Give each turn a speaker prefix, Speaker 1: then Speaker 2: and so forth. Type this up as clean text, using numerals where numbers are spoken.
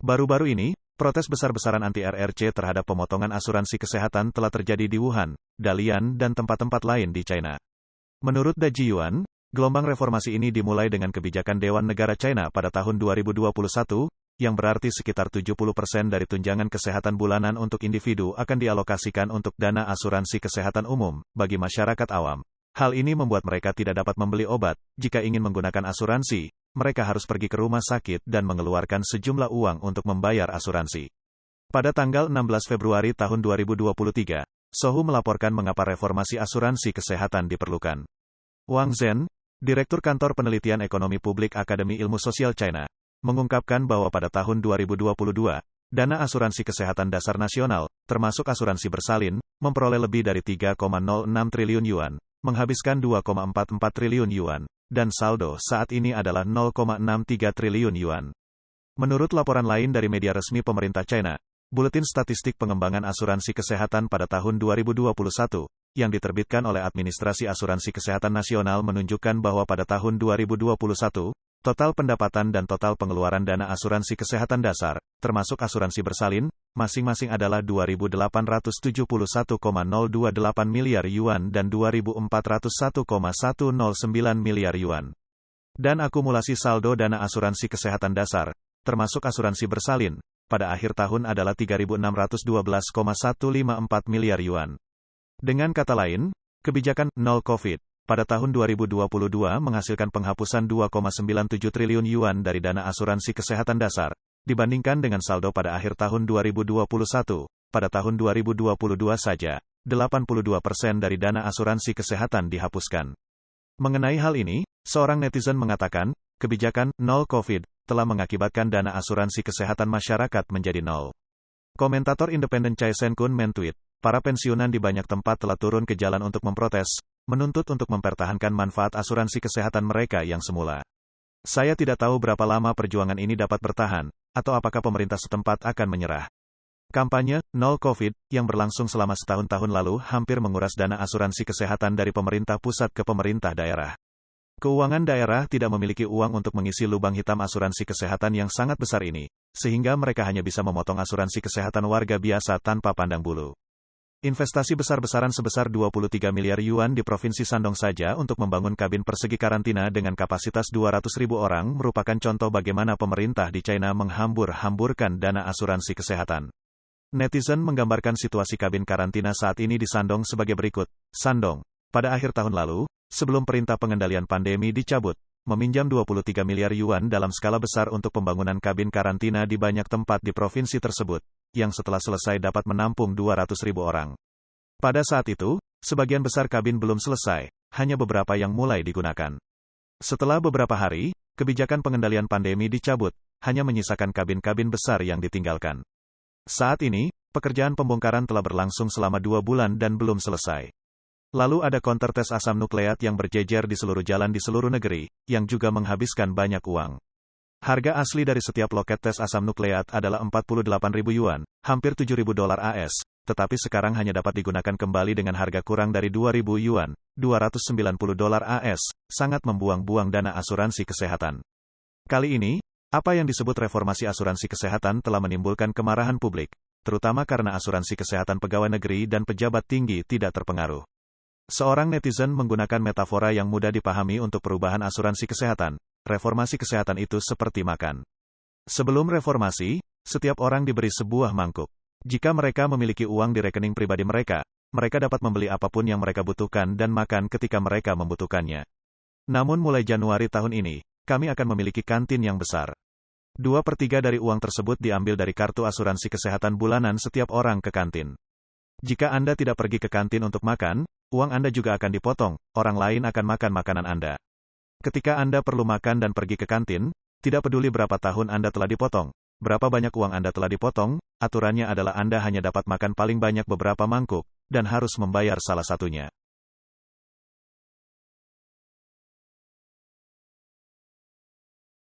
Speaker 1: Baru-baru ini, protes besar-besaran anti-RRC terhadap pemotongan asuransi kesehatan telah terjadi di Wuhan, Dalian dan tempat-tempat lain di China. Menurut Da Jiyuan, gelombang reformasi ini dimulai dengan kebijakan Dewan Negara China pada tahun 2021, yang berarti sekitar 70% dari tunjangan kesehatan bulanan untuk individu akan dialokasikan untuk dana asuransi kesehatan umum bagi masyarakat awam. Hal ini membuat mereka tidak dapat membeli obat. Jika ingin menggunakan asuransi, mereka harus pergi ke rumah sakit dan mengeluarkan sejumlah uang untuk membayar asuransi. Pada tanggal 16 Februari tahun 2023, Sohu melaporkan mengapa reformasi asuransi kesehatan diperlukan. Wang Zhen, Direktur Kantor Penelitian Ekonomi Publik Akademi Ilmu Sosial China, mengungkapkan bahwa pada tahun 2022, dana asuransi kesehatan dasar nasional, termasuk asuransi bersalin, memperoleh lebih dari 3,06 triliun yuan, menghabiskan 2,44 triliun yuan, dan saldo saat ini adalah 0,63 triliun yuan. Menurut laporan lain dari media resmi pemerintah China, Buletin Statistik Pengembangan Asuransi Kesehatan pada tahun 2021, yang diterbitkan oleh Administrasi Asuransi Kesehatan Nasional menunjukkan bahwa pada tahun 2021, total pendapatan dan total pengeluaran dana asuransi kesehatan dasar, termasuk asuransi bersalin, masing-masing adalah 2.871,028 miliar yuan dan 2.401,109 miliar yuan. Dan akumulasi saldo dana asuransi kesehatan dasar, termasuk asuransi bersalin, pada akhir tahun adalah 3.612,154 miliar yuan. Dengan kata lain, kebijakan nol COVID pada tahun 2022 menghasilkan penghapusan 2,97 triliun yuan dari dana asuransi kesehatan dasar, dibandingkan dengan saldo pada akhir tahun 2021. Pada tahun 2022 saja, 82% dari dana asuransi kesehatan dihapuskan. Mengenai hal ini, seorang netizen mengatakan, kebijakan nol COVID telah mengakibatkan dana asuransi kesehatan masyarakat menjadi nol. Komentator independen Chai Sen-kun mentweet, para pensiunan di banyak tempat telah turun ke jalan untuk memprotes, menuntut untuk mempertahankan manfaat asuransi kesehatan mereka yang semula. Saya tidak tahu berapa lama perjuangan ini dapat bertahan, atau apakah pemerintah setempat akan menyerah. Kampanye nol COVID yang berlangsung selama setahun-tahun lalu hampir menguras dana asuransi kesehatan dari pemerintah pusat ke pemerintah daerah. Keuangan daerah tidak memiliki uang untuk mengisi lubang hitam asuransi kesehatan yang sangat besar ini, sehingga mereka hanya bisa memotong asuransi kesehatan warga biasa tanpa pandang bulu. Investasi besar-besaran sebesar 23 miliar yuan di Provinsi Shandong saja untuk membangun kabin persegi karantina dengan kapasitas 200.000 orang merupakan contoh bagaimana pemerintah di China menghambur-hamburkan dana asuransi kesehatan. Netizen menggambarkan situasi kabin karantina saat ini di Shandong sebagai berikut. Shandong, pada akhir tahun lalu, sebelum perintah pengendalian pandemi dicabut, meminjam 23 miliar yuan dalam skala besar untuk pembangunan kabin karantina di banyak tempat di provinsi tersebut, yang setelah selesai dapat menampung 200.000 orang. Pada saat itu, sebagian besar kabin belum selesai, hanya beberapa yang mulai digunakan. Setelah beberapa hari, kebijakan pengendalian pandemi dicabut, hanya menyisakan kabin-kabin besar yang ditinggalkan. Saat ini, pekerjaan pembongkaran telah berlangsung selama 2 bulan dan belum selesai. Lalu ada konter tes asam nukleat yang berjejer di seluruh jalan di seluruh negeri, yang juga menghabiskan banyak uang. Harga asli dari setiap loket tes asam nukleat adalah 48.000 yuan, hampir 7.000 dolar AS, tetapi sekarang hanya dapat digunakan kembali dengan harga kurang dari 2.000 yuan, 290 dolar AS, sangat membuang-buang dana asuransi kesehatan. Kali ini, apa yang disebut reformasi asuransi kesehatan telah menimbulkan kemarahan publik, terutama karena asuransi kesehatan pegawai negeri dan pejabat tinggi tidak terpengaruh. Seorang netizen menggunakan metafora yang mudah dipahami untuk perubahan asuransi kesehatan. Reformasi kesehatan itu seperti makan. Sebelum reformasi, setiap orang diberi sebuah mangkuk. Jika mereka memiliki uang di rekening pribadi mereka, mereka dapat membeli apapun yang mereka butuhkan dan makan ketika mereka membutuhkannya. Namun mulai Januari tahun ini, kami akan memiliki kantin yang besar. 2/3 dari uang tersebut diambil dari kartu asuransi kesehatan bulanan setiap orang ke kantin. Jika Anda tidak pergi ke kantin untuk makan, uang Anda juga akan dipotong, orang lain akan makan makanan Anda. Ketika Anda perlu makan dan pergi ke kantin, tidak peduli berapa tahun Anda telah dipotong, berapa banyak uang Anda telah dipotong, aturannya adalah Anda hanya dapat makan paling banyak beberapa mangkuk, dan harus membayar salah satunya.